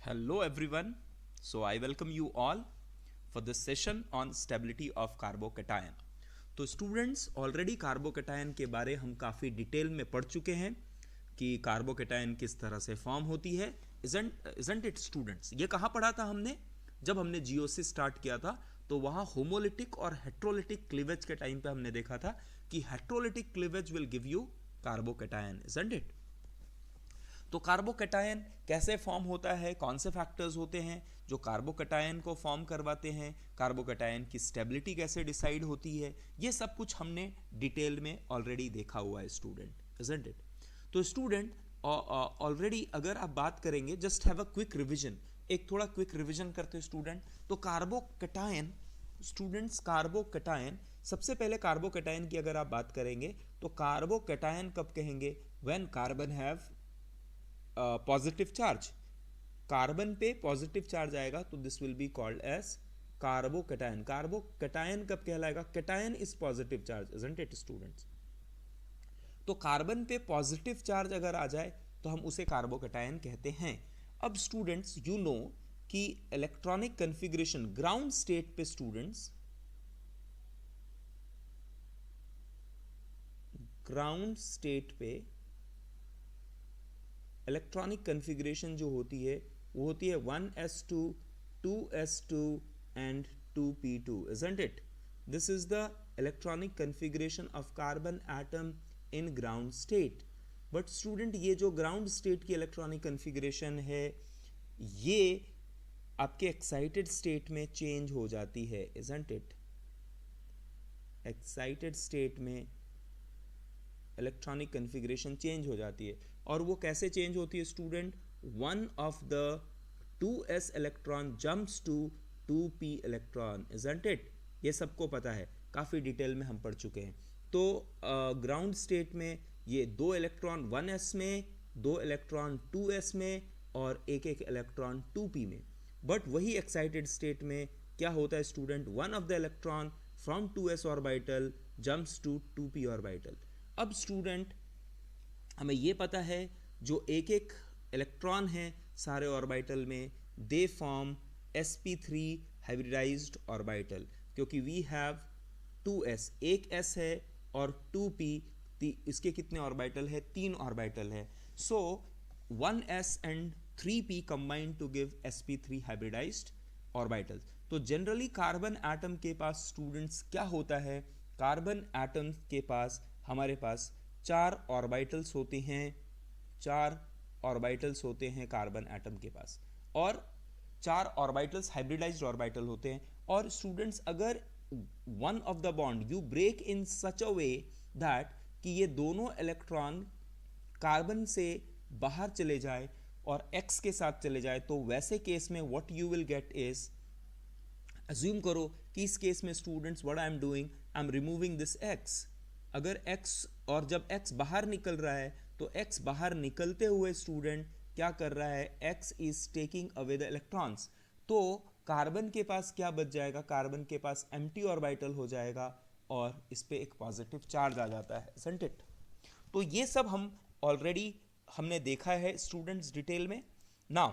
Hello everyone. So I welcome you all for this session on stability of carbocation. तो students already carbocation के बारे हम काफ़ी detail में पढ़ चुके हैं कि कार्बोकेटायन किस तरह से फॉर्म होती है. Isn't it students? ये कहाँ पढ़ा था हमने? जब हमने जीओसी स्टार्ट किया था तो वहाँ होमोलिटिक और हेट्रोलिटिक क्लीवेज के टाइम पे हमने देखा था कि heterolytic cleavage will give you carbocation. Isn't it? तो कार्बोकेटायन कैसे फॉर्म होता है, कौन से फैक्टर्स होते हैं जो कार्बोकेटायन को फॉर्म करवाते हैं, कार्बोकेटायन की स्टेबिलिटी कैसे डिसाइड होती है, ये सब कुछ हमने डिटेल में ऑलरेडी देखा हुआ है स्टूडेंट. Isn't it? तो स्टूडेंट ऑलरेडी अगर आप बात करेंगे, just have a quick revision, एक थोड़ा क्विक रिविजन करते हैं स्टूडेंट. तो कार्बोकेटायन, स्टूडेंट्स कार्बोकेटायन, सबसे पहले कार्बोकेटायन की अगर आप बात करेंगे तो कार्बोकेटायन कब कहेंगे? When carbon have positive charge. Carbon पे पॉजिटिव चार्ज आएगा तो this will be called as carbocation. Carbocation कब कहलाएगा? Cation is positive charge. Isn't it students? तो कार्बन पे पॉजिटिव चार्ज अगर आ जाए तो हम उसे कार्बोकेटायन कहते हैं. अब स्टूडेंट्स यू नो कि इलेक्ट्रॉनिक कन्फिग्रेशन ग्राउंड स्टेट पे, स्टूडेंट्स ग्राउंड स्टेट पे इलेक्ट्रॉनिक कन्फिग्रेशन जो होती है वो होती है 1s2, 2s2 and 2p2. isn't it? This is the electronic configuration of carbon atom in ground state. But student ये जो ग्राउंड स्टेट की इलेक्ट्रॉनिक कन्फिग्रेशन है ये आपके एक्साइटेड स्टेट में चेंज हो जाती है. isn't it? एक्साइटेड स्टेट में इलेक्ट्रॉनिक कन्फिग्रेशन चेंज हो जाती है. और वो कैसे चेंज होती है student? One of the 2s electron jumps to 2p electron. Isn't it? ये सबको पता है, काफ़ी डिटेल में हम पढ़ चुके हैं. तो ग्राउंड स्टेट में ये दो इलेक्ट्रॉन 1s में, दो इलेक्ट्रॉन 2s में और एक एक इलेक्ट्रॉन 2p में. बट वही एक्साइटेड स्टेट में क्या होता है student? One of the electron from 2s orbital jumps to 2p orbital. अब स्टूडेंट हमें ये पता है जो एक एक इलेक्ट्रॉन हैं सारे ऑर्बिटल में, they form sp3 hybridized orbital, क्योंकि वी हैव 2s, एक s है, और 2p, इसके कितने ऑर्बिटल है? 3 ऑर्बिटल है. So 1s and 3p combine to give sp3 hybridized orbital. तो जनरली कार्बन एटम के पास स्टूडेंट्स क्या होता है? कार्बन एटम के पास हमारे पास 4 ऑर्बिटल्स होते हैं, 4 ऑर्बिटल्स होते हैं कार्बन एटम के पास, और 4 ऑर्बिटल्स हाइब्रिडाइज्ड ऑर्बिटल होते हैं. और स्टूडेंट्स अगर one of the bond you break in such a way that कि ये दोनों इलेक्ट्रॉन कार्बन से बाहर चले जाए और x के साथ चले जाए, तो वैसे केस में what you will get is, assume करो कि इस केस में students what I am doing, I am removing this x. अगर x, और जब x बाहर निकल रहा है तो x बाहर निकलते हुए स्टूडेंट क्या कर रहा है? x is taking away the electrons. तो कार्बन के पास क्या बच जाएगा? कार्बन के पास एम्प्टी ऑर्बिटल हो जाएगा और इस पे एक पॉजिटिव चार्ज आ जाता है. isn't it? तो ये सब हम ऑलरेडी हमने देखा है स्टूडेंट्स डिटेल में. नाउ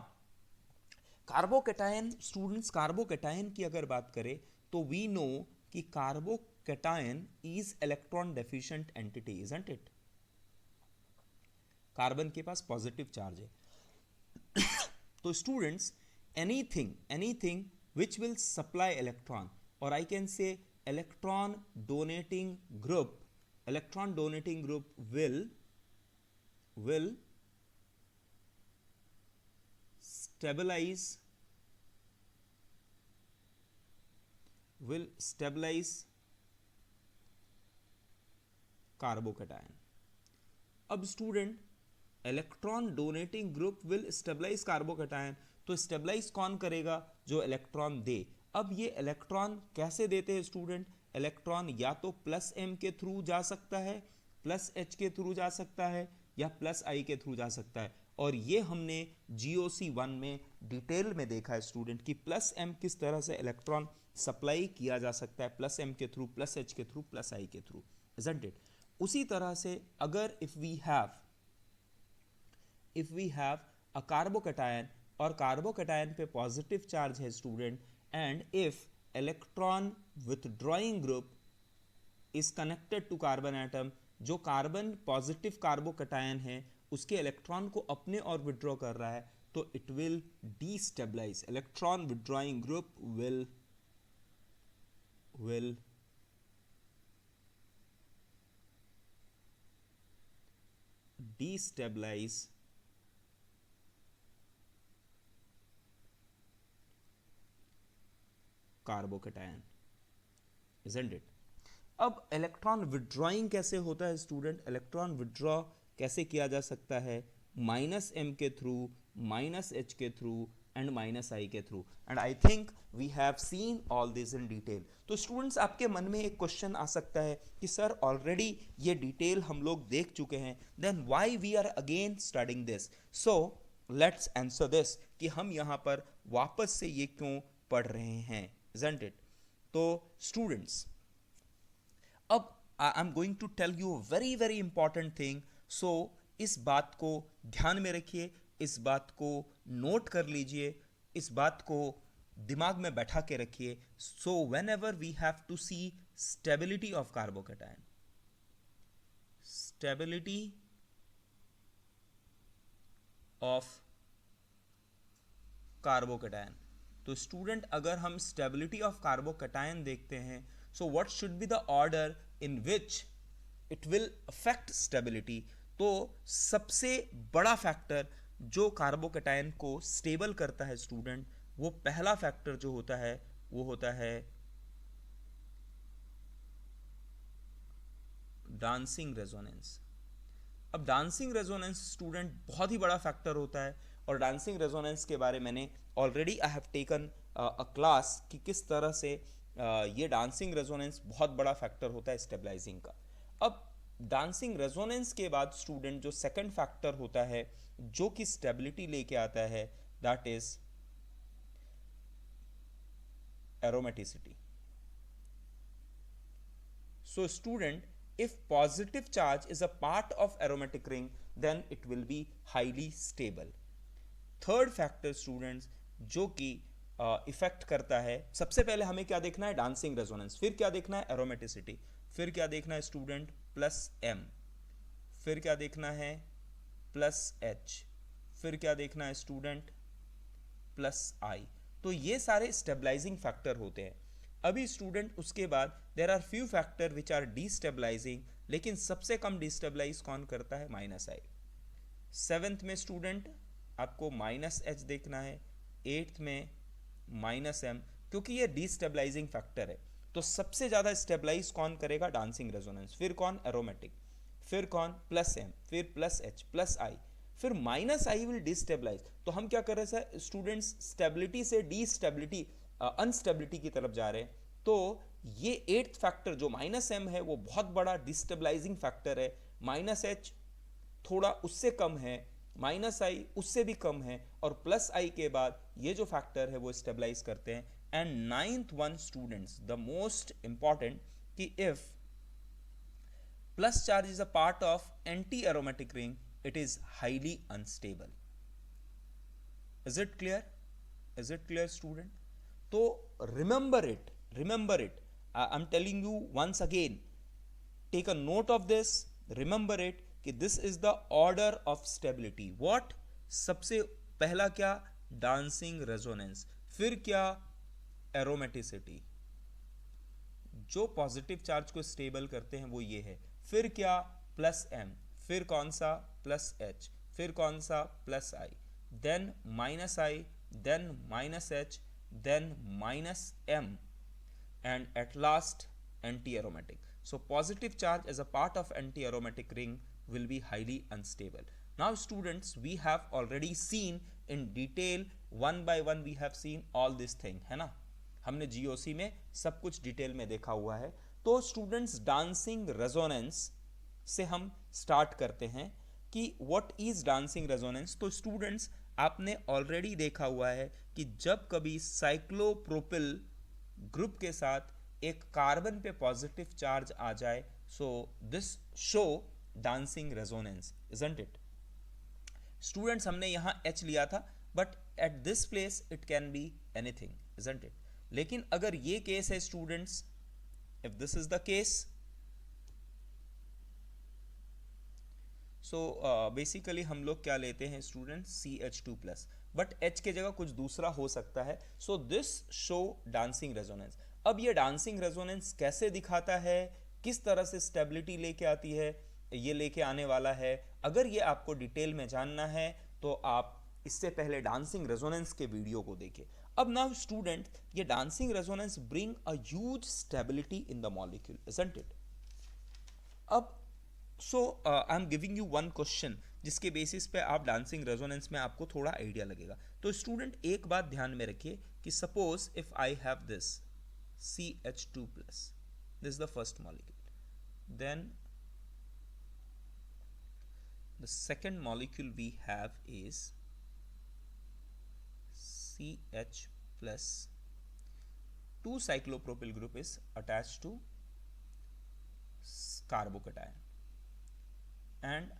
कार्बोकेटायन, स्टूडेंट्स कार्बोकेटायन की अगर बात करें तो वी नो कि carbocation is electron deficient entity. isn't it? Carbon के पास पॉजिटिव चार्ज है. तो students anything which will supply electron, और I can say electron donating group, electron donating group will stabilize carbocation. अब student electron donating group will stabilize carbocation, तो stabilize कौन करेगा? जो इलेक्ट्रॉन दे. अब ये इलेक्ट्रॉन कैसे देते हैं स्टूडेंट? इलेक्ट्रॉन या तो प्लस m के थ्रू जा सकता है, प्लस h के थ्रू जा सकता है, या प्लस i के थ्रू जा सकता है. और ये हमने GOC1 में डिटेल में देखा है स्टूडेंट कि प्लस m किस तरह से इलेक्ट्रॉन सप्लाई किया जा सकता है, प्लस m के थ्रू, प्लस h के थ्रू, प्लस i के थ्रू. isn't it? उसी तरह से अगर if we have a carbocation और कार्बोकैटायन पे पॉजिटिव चार्ज है student, and if electron withdrawing group is connected to carbon atom, जो कार्बन पॉजिटिव कार्बोकैटायन है उसके इलेक्ट्रॉन को अपने और विड्रॉ कर रहा है, तो it will destabilise, electron withdrawing group will destabilize carbocation, isn't it? अब इलेक्ट्रॉन विड्रॉइंग कैसे होता है स्टूडेंट? इलेक्ट्रॉन विड्रॉ कैसे किया जा सकता है? -m के थ्रू, -h के थ्रू एंड -i के through, and I think we have seen all this in detail. तो स्टूडेंट्स, आपके मन में एक क्वेश्चन आ सकता है कि सर ऑलरेडी ये डिटेल हम लोग देख चुके हैं, then why we are again studying this? So let's answer this कि हम यहाँ पर वापस से ये क्यों पढ़ रहे हैं, isn't it? तो स्टूडेंट्स, अब I am going to tell you very very important thing, so इस बात को ध्यान में रखिए, इस बात को नोट कर लीजिए, इस बात को दिमाग में बैठा के रखिए। So whenever we have to see stability of carbocation, stability of carbocation, तो स्टूडेंट अगर हम स्टेबिलिटी ऑफ कार्बोकैटायन देखते हैं, so what should be the order in which it will affect stability? तो सबसे बड़ा फैक्टर जो कार्बोकैटायन को स्टेबल करता है स्टूडेंट, वो पहला फैक्टर जो होता है वो होता है डांसिंग रेजोनेंस। अब डांसिंग रेजोनेंस स्टूडेंट बहुत ही बड़ा फैक्टर होता है, और डांसिंग रेजोनेंस के बारे मैंने already I have taken a class कि किस तरह से ये डांसिंग रेजोनेंस बहुत बड़ा फैक्टर होता है स्टेबलाइजिंग का। अब डांसिंग रेजोनेंस के बाद स्टूडेंट जो सेकंड फैक्टर होता है जो कि स्टेबिलिटी लेके आता है, that is aromaticity. So student, if positive charge is a part of aromatic ring, then it will be highly stable. Third factor students जो कि इफेक्ट करता है, सबसे पहले हमें क्या देखना है? डांसिंग रेजोनेंस, फिर क्या देखना है? एरोमेटिसिटी, फिर क्या देखना है स्टूडेंट? +m, फिर क्या देखना है? +h, फिर क्या देखना है स्टूडेंट? +i। तो ये सारे स्टेबलाइजिंग फैक्टर होते हैं। अभी स्टूडेंट उसके बाद there are few factor which are destabilizing, लेकिन सबसे कम डिस्टेबलाइज कौन करता है? -i। 7th में स्टूडेंट आपको -h देखना है, 8th में -m, क्योंकि ये डिस्टेबलाइजिंग फैक्टर है। तो सबसे ज़्यादा स्टेबलाइज कौन करेगा? डांसिंग रेजोनेंस, फिर कौन? एरोमेटिक, फिर कौन? +m, फिर +h, +i, फिर -i विल डिस्टेबलाइज। तो हम क्या कर रहे हैं स्टूडेंट्स? स्टेबिलिटी से डिस्टेबिलिटी, अनस्टेबिलिटी की तरफ जा रहे हैं। तो ये 8th फैक्टर जो -m है वो बहुत बड़ा डिस्टेबलाइजिंग फैक्टर है, -h थोड़ा उससे कम है, -i उससे भी कम है, और +i के बाद ये जो फैक्टर है वो स्टेबलाइज करते हैं। And 9th one students, the most important, कि if plus charge is a part of anti aromatic ring, it is highly unstable. Is it clear? Is it clear student? तो remember it, I'm telling you once again, take a note of this, remember it कि this is the order of stability. What? सबसे पहला क्या? dancing resonance, फिर क्या? aromaticity, जो positive charge को stable करते हैं वो ये है, फिर क्या? +m, फिर कौन सा? +h, फिर कौन सा? +i, then -i, then -h, then -m, and at last anti-aromatic. So positive charge as a part of anti-aromatic ring will be highly unstable. Now students, we have already seen in detail, one by one we have seen all this thing, है ना? हमने GOC में सब कुछ detail में देखा हुआ है। तो स्टूडेंट्स, डांसिंग रेजोनेंस से हम स्टार्ट करते हैं कि व्हाट इज डांसिंग रेजोनेंस। तो स्टूडेंट्स, आपने ऑलरेडी देखा हुआ है कि जब कभी साइक्लोप्रोपिल ग्रुप के साथ एक कार्बन पे पॉजिटिव चार्ज आ जाए, so this show dancing resonance, isn't it? Students, हमने यहाँ H लिया था, but at this place it can be anything, isn't it? लेकिन अगर ये केस है students, if this is the case, so basically हम लोग क्या लेते हैं स्टूडेंट, CH2+, बट H के जगह कुछ दूसरा हो सकता है. So this show dancing resonance. अब ये डांसिंग रेजोनेंस कैसे दिखाता है, किस तरह से स्टेबिलिटी लेके आती है, ये लेके आने वाला है. अगर ये आपको डिटेल में जानना है तो आप इससे पहले डांसिंग रेजोनेंस के वीडियो को देखें. अब नाउ स्टूडेंट, ये dancing resonance bring a huge stability in the molecule, isn't it? अब so I am giving you one question जिसके बेसिस पे आप डांसिंग रेजोनेंस में आपको थोड़ा आइडिया लगेगा. तो स्टूडेंट एक बात ध्यान में रखिए कि suppose if I have this CH2+, this is the first molecule, then the second molecule we have is CH+, 2 cyclopropyl group is attached to carbocation, and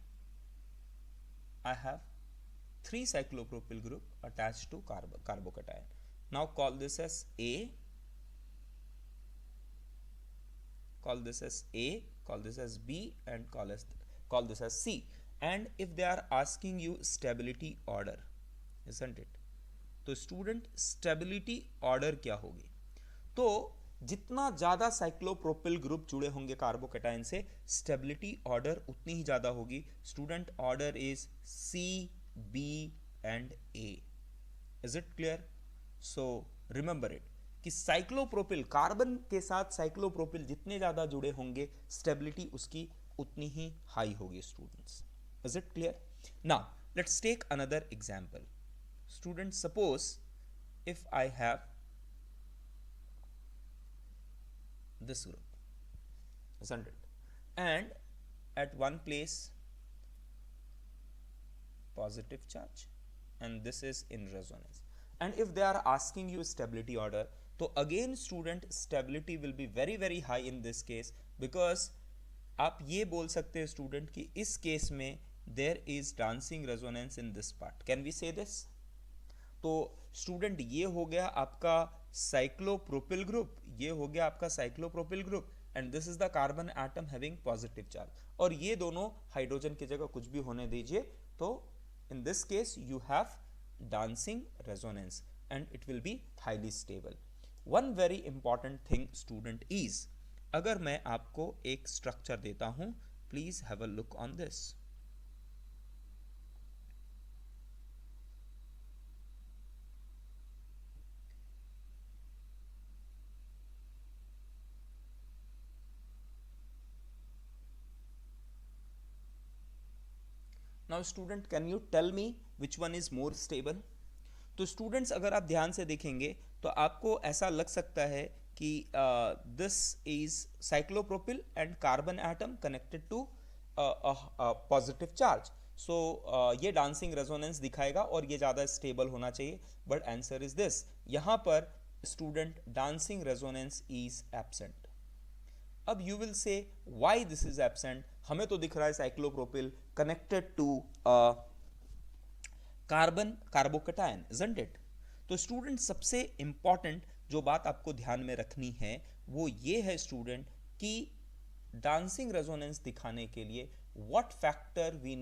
I have 3 cyclopropyl group attached to carbocation. Now call this as A, call this as A, call this as B, and call this as C. And if they are asking you stability order, isn't it? तो student stability order क्या होगी? तो जितना ज़्यादा cyclopropyl group जुड़े होंगे carbocation से, stability order उतनी ही ज़्यादा होगी. Student order is C, B and A. Is it clear? So remember it कि साइक्लोप्रोपिल, कार्बन के साथ साइक्लोप्रोपिल जितने ज़्यादा जुड़े होंगे, स्टेबिलिटी उसकी उतनी ही हाई होगी students. Is it clear? Now let's take another example. Students, suppose if I have this group, isn't it? And at one place positive charge, and this is in resonance. And if they are asking you stability order, तो again student stability will be very very high in this case, because आप ये बोल सकते हैं student कि इस case में there is dancing resonance in this part. Can we say this? तो स्टूडेंट ये हो गया आपका साइक्लोप्रोपिल ग्रुप, ये हो गया आपका cyclopropyl group, and this is the carbon atom having positive charge, और ये दोनों हाइड्रोजन की जगह कुछ भी होने दीजिए. तो in this case you have dancing resonance and it will be highly stable. One very important thing student is, अगर मैं आपको एक स्ट्रक्चर देता हूं, please have a look on this. Now student, can you tell me which one is more stable? तो students अगर आप ध्यान से देखेंगे तो आपको ऐसा लग सकता है कि this is cyclopropyl and carbon atom connected to positive charge. So ये डांसिंग रेजोनेंस दिखाएगा और ये ज़्यादा स्टेबल होना चाहिए, बट आंसर इज दिस. यहाँ पर student dancing resonance is absent. अब you will say why this is absent? हमें तो दिख रहा है cyclopropyl connected to carbon carbocation, isn't it? तो स्टूडेंट सबसे इंपॉर्टेंट जो बात आपको ध्यान में रखनी है वो ये है स्टूडेंट कि डांसिंग रेजोनेंस दिखाने के लिए what factor we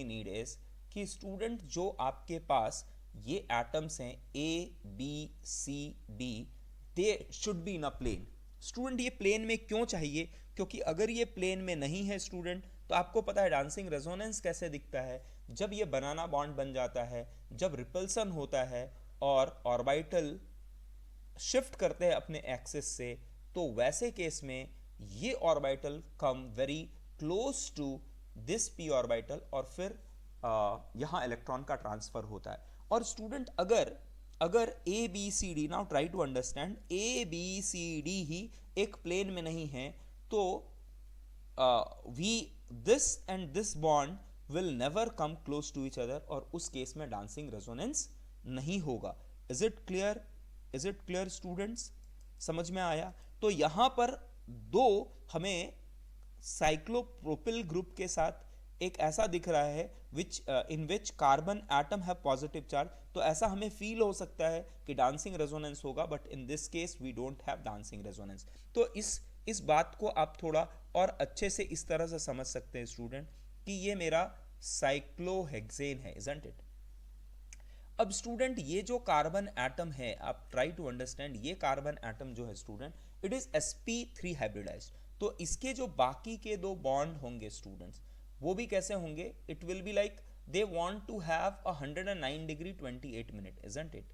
need is कि स्टूडेंट जो आपके पास ये एटम्स हैं A, B, C, D, they should be in a plane. Student ये प्लेन में क्यों चाहिए? क्योंकि अगर ये प्लेन में नहीं है स्टूडेंट, तो आपको पता है डांसिंग रेजोनेंस कैसे दिखता है, जब ये बनाना बॉन्ड बन जाता है, जब रिपल्सन होता है और ऑर्बिटल शिफ्ट करते हैं अपने एक्सिस से, तो वैसे केस में ये orbital come very close to this p orbital और फिर यहाँ इलेक्ट्रॉन का ट्रांसफर होता है. और स्टूडेंट अगर A B C D, now try to understand, A B C D ही एक प्लेन में नहीं है, तो this and this bond will never come close to each other, और उस केस में डांसिंग रेजोनेंस नहीं होगा. Is it clear students? समझ में आया? तो यहां पर दो हमें साइक्लोप्रोपिल ग्रुप के साथ एक ऐसा दिख रहा है which in which carbon atom have positive charge, तो ऐसा हमें फील हो सकता है कि डांसिंग रेजोनेंस होगा, but in this case we don't have dancing resonance. तो इस बात को आप थोड़ा और अच्छे से इस तरह से समझ सकते हैं स्टूडेंट कि ये मेरा साइक्लोहेक्सेन है, इजंट इट। अब स्टूडेंट ये जो कार्बन एटम है, आप ट्राई टू अंडरस्टैंड, ये कार्बन एटम जो है student it is sp3 hybridised. तो इसके जो बाकी के दो बॉन्ड होंगे स्टूडेंट्स, वो भी कैसे होंगे? It will be like they want to have 109 degree 28 minute, isn't it?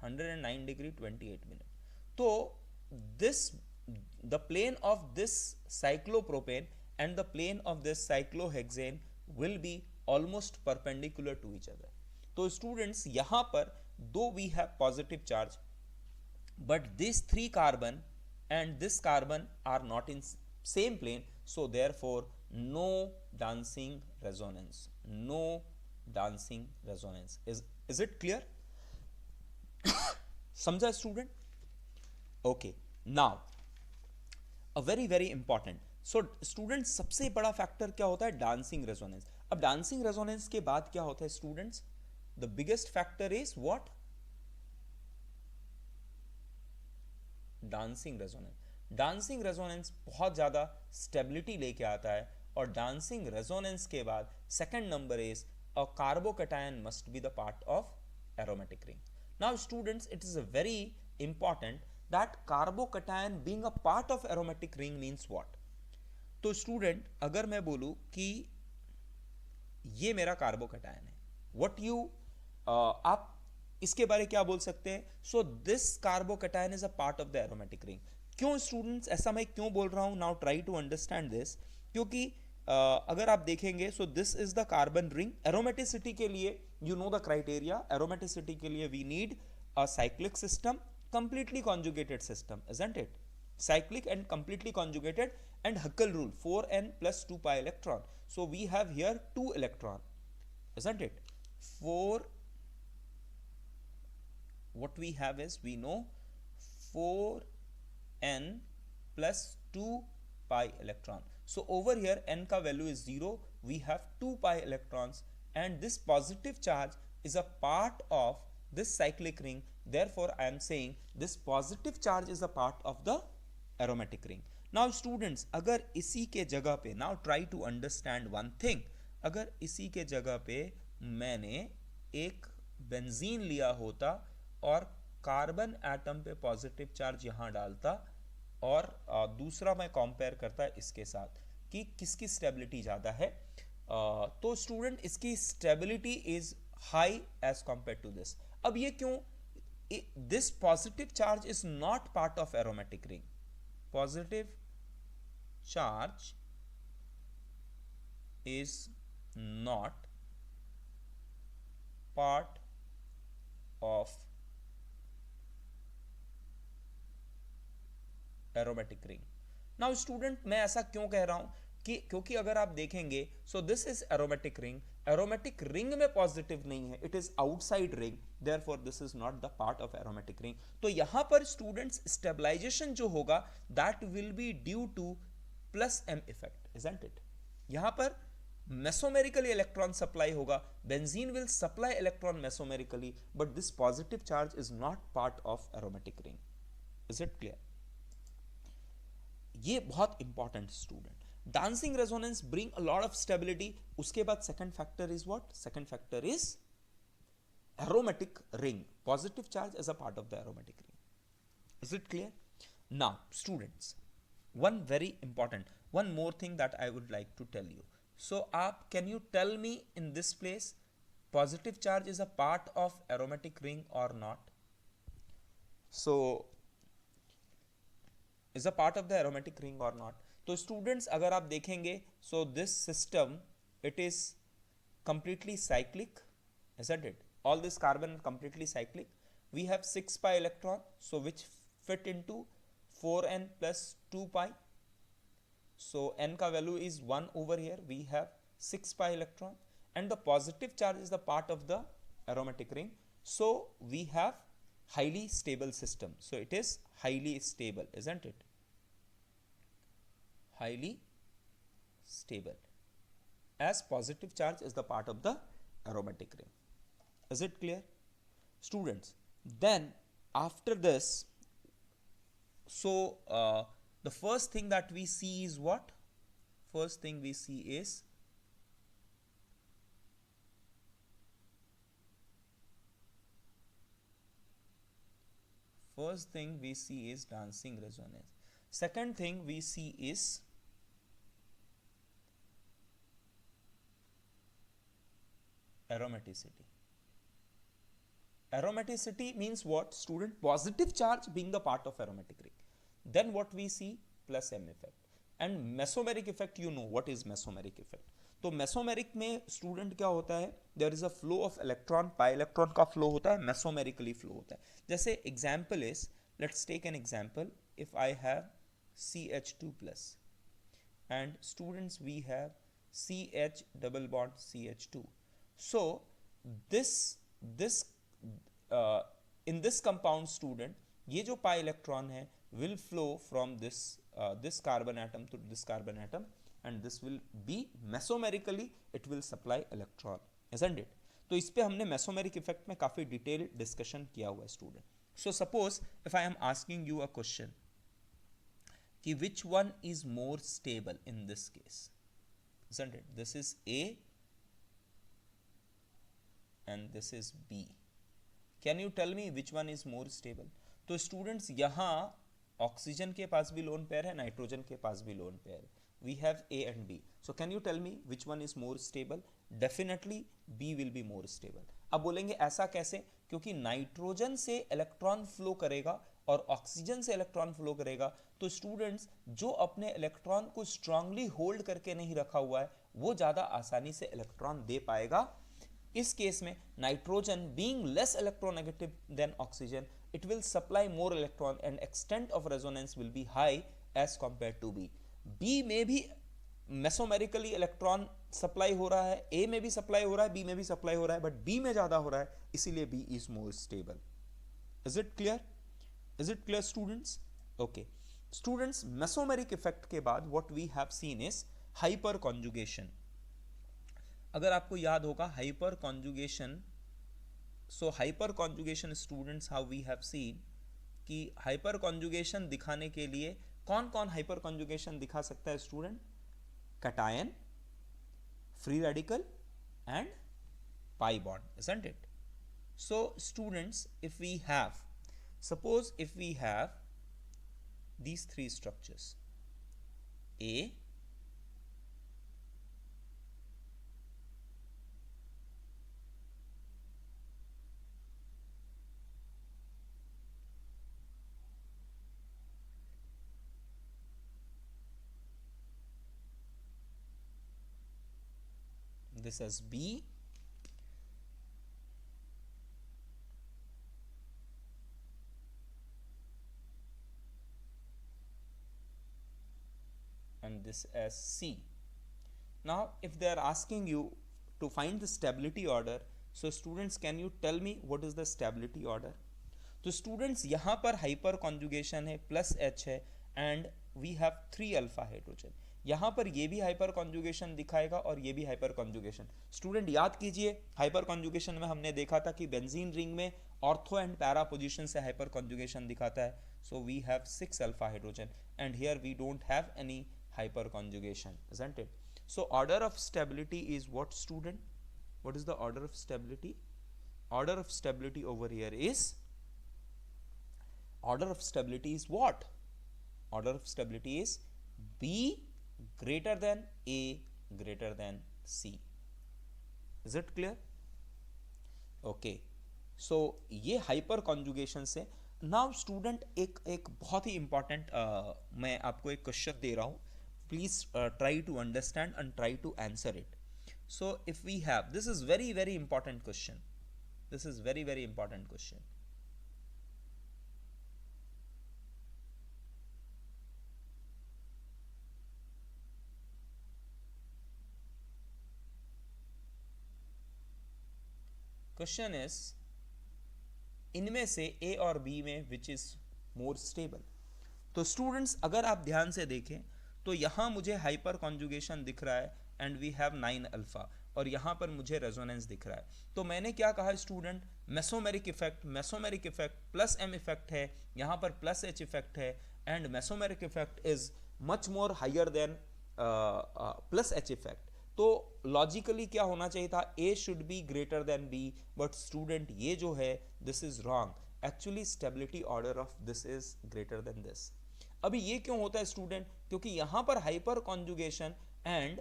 109 degree 28 minute. तो this the plane of this cyclopropane and the plane of this cyclohexane will be almost perpendicular to each other। तो students यहां पर दो we have positive charge, but these three carbon and this carbon are not in same plane, so therefore no dancing resonance, no dancing resonance। is it clear? समझा student? Okay, now a very very important, so student सबसे बड़ा factor क्या होता है? Dancing resonance. अब dancing resonance के बाद क्या होता है students? The biggest factor is what? Dancing resonance. Dancing resonance बहुत ज्यादा स्टेबिलिटी लेके आता है, और डांसिंग रेजोनेंस के बाद second number is a carbocation must be the part of aromatic ring. Now students, it is a very important that carbocation being a part of aromatic ring means what? तो student अगर मैं बोलूं कि ये मेरा carbocation है, what you आप इसके बारे क्या बोल सकते हैं? So this carbocation is a part of the aromatic ring. क्यों स्टूडेंट्स ऐसा मैं क्यों बोल रहा हूं? Now try to understand this. क्योंकि अगर आप देखेंगे, so this is the carbon ring. Aromaticity के लिए you know the criteria, aromaticity के लिए we need a cyclic system, completely conjugated system, isn't it? Cyclic and completely conjugated, and Huckel rule 4n plus 2 pi electron. So we have here 2 electron, isn't it? 4, what we have is, we know 4n plus 2 pi electron. So over here n ka value is 0, we have 2 pi electrons, and this positive charge is a part of this cyclic ring, therefore I am saying this positive charge is a part of the aromatic ring। now students अगर इसी के जगह पे, now try to understand one thing, अगर इसी के जगह पे मैंने एक बेंजीन लिया होता और कार्बन एटम पे पॉजिटिव चार्ज यहां डालता, और दूसरा मैं कंपेयर करता इसके साथ कि किसकी स्टेबिलिटी ज़्यादा है, तो स्टूडेंट इसकी stability is high as compare to this. अब ये क्यों? this positive charge is not part of aromatic ring, positive charge is not part of aromatic ring। now student मैं ऐसा क्यों कह रहा हूं कि क्योंकि अगर आप देखेंगे, so this is aromatic ring, aromatic ring में पॉजिटिव नहीं है, it is outside ring, therefore this is not the part of aromatic ring. तो यहां पर स्टूडेंट्स स्टेबलाइजेशन जो होगा that will be due to plus M effect, isn't it? यहां पर मेसोमेरिकली इलेक्ट्रॉन सप्लाई होगा, benzene will supply electron mesomerically, but this positive charge is not part of aromatic ring. Is it clear? ये बहुत important student. Dancing resonance bring a lot of stability. उसके बाद second factor is what? Second factor is aromatic ring, positive charge as a part of the aromatic ring। is it clear? now students, one very important, one more thing that I would like to tell you। so aap can you tell me in this place positive charge is a part of aromatic ring or not? so is a part of the aromatic ring or not? तो students अगर आप देखेंगे, so this system it is completely cyclic, isn't it? all this carbon completely cyclic, we have 6 pi electron, so which fit into 4n plus 2 pi, so n ka value is 1 over here, we have 6 pi electron, and the positive charge is the part of the aromatic ring, so we have highly stable system, so it is highly stable, isn't it? highly stable, as positive charge is the part of the aromatic ring. Is it clear, students? Then after this, so the first thing that we see is what? First thing we see is dancing resonance. Second thing we see is aromaticity. Aromaticity means what, student? Positive charge being the part of aromatic ring. Then what we see? Plus M effect. And mesomeric effect, you know what is mesomeric effect. तो mesomeric में student क्या होता है? There is a flow of electron, pi electron का flow होता है, mesomerically flow होता है. जैसे example is, let's take an example, if I have CH2 plus and students we have CH double bond CH2. So this in this compound, student, ये जो pi electron है will flow from this carbon atom to this carbon atom, and this will be mesomerically it will supply electron, isn't it? तो इस पे हमने mesomeric effect में काफ़ी detail discussion किया हुआ है student. So suppose if I am asking you a question कि which one is more stable in this case, isn't it? This is A and this is B. Can you tell me which one is more stable? तो students यहाँ oxygen के पास भी lone pair है, nitrogen के पास भी lone pair है. We have A and B. So can you tell me which one is more stable? Definitely B will be more stable. अब बोलेंगे ऐसा कैसे? क्योंकि नाइट्रोजन से इलेक्ट्रॉन फ्लो करेगा और ऑक्सीजन से इलेक्ट्रॉन फ्लो करेगा. तो स्टूडेंट्स जो अपने इलेक्ट्रॉन को स्ट्रांगली होल्ड करके नहीं रखा हुआ है वो ज़्यादा आसानी से इलेक्ट्रॉन दे पाएगा. इस केस में nitrogen being less electronegative than oxygen, it will supply more electron and extent of resonance will be high as compared to B. B में भी mesomerically इलेक्ट्रॉन सप्लाई हो रहा है, A में भी सप्लाई हो रहा है, B में भी सप्लाई हो रहा है, बट B में ज़्यादा हो रहा है, इसीलिए B is more stable. Is it clear? Is it clear students? Okay. Students, mesomeric effect के बाद what we have seen is hyperconjugation. अगर आपको याद होगा hyperconjugation, so hyperconjugation students how we have seen कि hyperconjugation दिखाने के लिए कौन कौन hyperconjugation दिखा सकता है student? cation, free radical and pi bond, isn't it? So students, if we have, suppose if we have these three structures, A, this as B, and this as C. Now if they are asking you to find the stability order, so students can you tell me what is the stability order? तो students यहाँ पर hyperconjugation है, plus H है, and we have 3 alpha hydrogen. यहाँ पर ये भी hyper conjugation दिखाएगा और ये भी हाइपर कॉन्जुगेशन. स्टूडेंट याद कीजिए हाइपर कॉन्जुगेशन में हमने देखा था कि बेंजीन रिंग में ऑर्थो एंड पैरा पोजीशन से हाइपर कॉन्जुगेशन दिखाता है. So we have 6 alpha hydrogen and here we don't have any hyperconjugation, isn't it? So order of stability is what, student? What is the order of stability? Order of stability over here is, order of stability is what? Order of stability is B greater than A greater than C. Is it clear? Okay. So ये hyper conjugation से. Now student एक बहुत ही important मैं आपको एक question दे रहा हूँ. Please try to understand and try to answer it. So if we have, this is very important question. This is very important question. Question is, इनमें से A और B में which is more stable? तो students अगर आप ध्यान से देखें तो यहाँ मुझे हाइपर कॉन्जुगेशन दिख रहा है एंड वी हैव 9 अल्फा, और यहाँ पर मुझे रेजोनेंस दिख रहा है। तो मैंने क्या कहा student, mesomeric effect plus M effect है, यहाँ पर प्लस एच इफेक्ट है, and mesomeric effect is much more higher than plus H effect. तो लॉजिकली क्या होना चाहिए था, A should be greater than B, but student ये जो है this is wrong, actually stability order of this is greater than this. अभी ये क्यों होता है स्टूडेंट, क्योंकि यहां पर हाइपर कॉन्जुगेशन एंड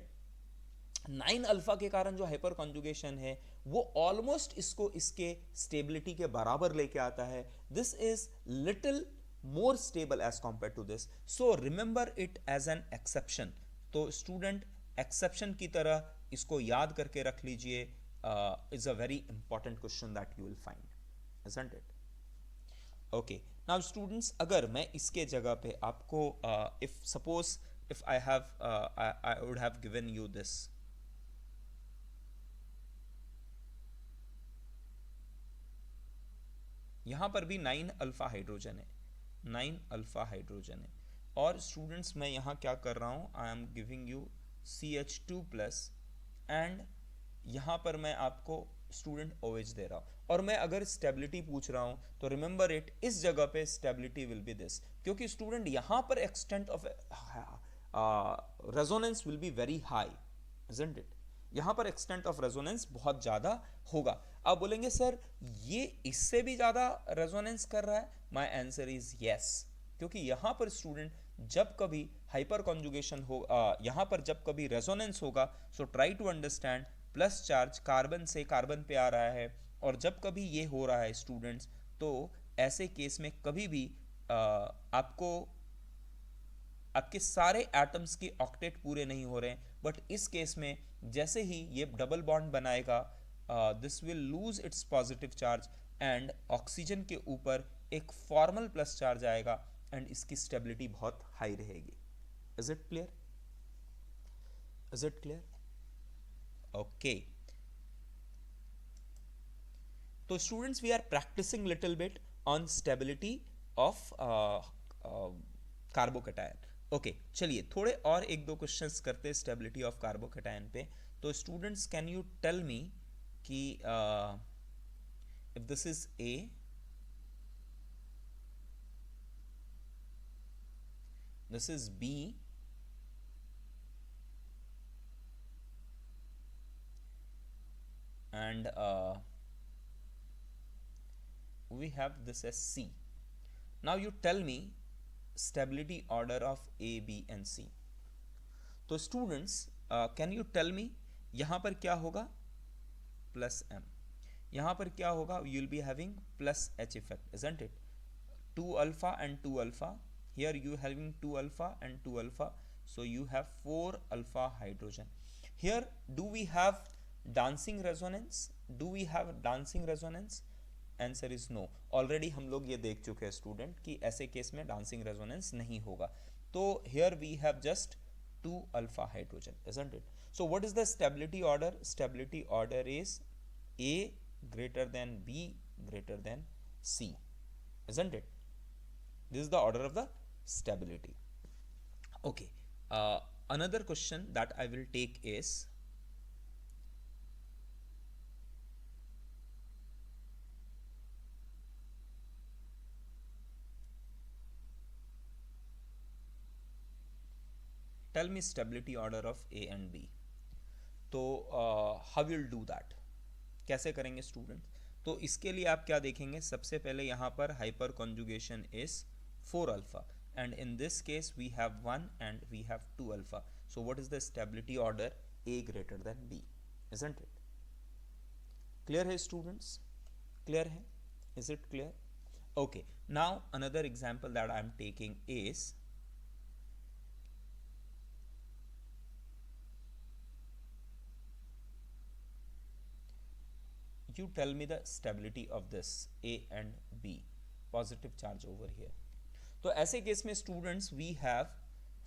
9 अल्फा के कारण जो हाइपर कॉन्जुगेशन है वो ऑलमोस्ट इसको इसके स्टेबिलिटी के बराबर लेके आता है। This is little more stable as compare to this, so remember it as an exception. तो स्टूडेंट एक्सेप्शन की तरह इसको याद करके रख लीजिए, is a very important question that you will find, isn't it? Okay, now students अगर मैं इसके जगह पे आपको if suppose if I have I would have given you this, यहां पर भी 9 अल्फा हाइड्रोजन है, 9 अल्फा हाइड्रोजन है, और स्टूडेंट्स मैं यहां क्या कर रहा हूं, आई am giving you CH2 plus, and यहां पर मैं आपको स्टूडेंट OH दे रहा हूं, और मैं अगर स्टेबिलिटी पूछ रहा हूं तो रिमेंबर इट, इस जगह पे स्टेबिलिटी विल बी दिस, क्योंकि स्टूडेंट यहां पर extent of resonance will be very high, isn't it? यहां पर एक्सटेंट ऑफ रेजोनेंस बहुत ज्यादा होगा। आप बोलेंगे सर ये इससे भी ज्यादा रेजोनेंस कर रहा है, माय आंसर इज यस, क्योंकि यहां पर स्टूडेंट जब कभी हाइपर कॉन्जुगेशन हो, यहां पर जब कभी रेजोनेंस होगा, so try to understand, plus charge carbon से कार्बन पे आ रहा है, और जब कभी ये हो रहा है स्टूडेंट्स, तो ऐसे केस में कभी भी आपको आपके सारे एटम्स के ऑक्टेट पूरे नहीं हो रहे हैं, बट इस केस में जैसे ही ये डबल बॉन्ड बनाएगा, this will lose its positive charge, and oxygen के ऊपर एक फॉर्मल प्लस चार्ज आएगा, एंड इसकी स्टेबिलिटी बहुत हाई रहेगी। Is it clear? Is it clear? Okay, तो students we are practicing little bit on stability of carbocation. Okay, चलिए थोड़े और एक दो क्वेश्चंस करते हैं स्टेबिलिटी ऑफ कार्बोकेटायन पे। तो students can you tell me कि if this is A, this is B, and we have this as C. Now you tell me stability order of A, B and C. तो students can you tell me, यहां पर क्या होगा, plus M, यहां पर क्या होगा, you will be having plus H effect, isn't it? 2 alpha and 2 alpha, here you having 2 alpha and 2 alpha, so you have 4 alpha hydrogen. Here do we have dancing resonance? Do we have dancing resonance? Answer is no. Already हम लोग ये देख चुके हैं student कि ऐसे case में dancing resonance नहीं होगा। तो here we have just 2 alpha hydrogen, isn't it? So what is the stability order? Stability order is A greater than B greater than C, isn't it? This is the order of the stability. Okay, another question that I will take is, tell me stability order of A and B. तो how will do that? कैसे करेंगे student? तो इसके लिए आप क्या देखेंगे, सबसे पहले यहाँ पर hyper conjugation is 4 alpha, and in this case we have 1 and we have 2 alpha, so what is the stability order? A greater than B, isn't it? Clear है students? Clear है? Is it clear? Okay, now another example that I am taking is, you tell me the stability of this A and B, positive charge over here. तो ऐसे case में students we have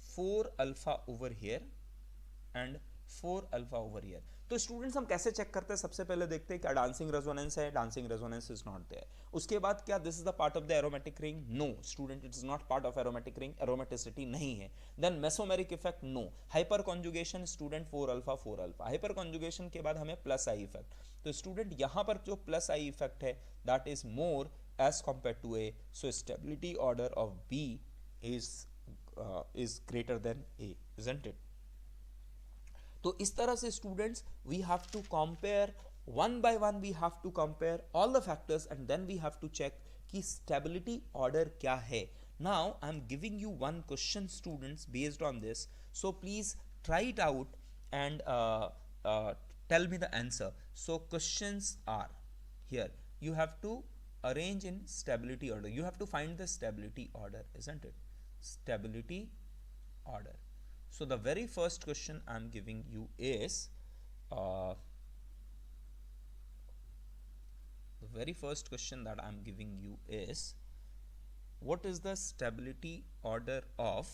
4 alpha over here and 4 alpha over here. तो students हम कैसे check करते हैं? सबसे पहले देखते हैं क्या डांसिंग रेजोनेंस है, dancing resonance is not there. उसके बाद क्या this is the part of the aromatic ring? No student, it is not part of aromatic ring, aromaticity नहीं है। Then mesomeric effect? No. Hyperconjugation? Student 4 alpha 4 alpha. Hyperconjugation के बाद हमें plus I effect. तो student यहां पर जो plus I effect है that is more as compare to A, so stability order of B is greater than A, isn't it? तो इस तरह से students we have to compare one by one, we have to compare all the factors and then we have to check कि stability order क्या है। Now I am giving you one question students based on this, so please try it out and tell me the answer. So questions are here, you have to arrange in stability order, you have to find the stability order, isn't it? Stability order. So the very first question I'm giving you is the very first question that I'm giving you is, what is the stability order of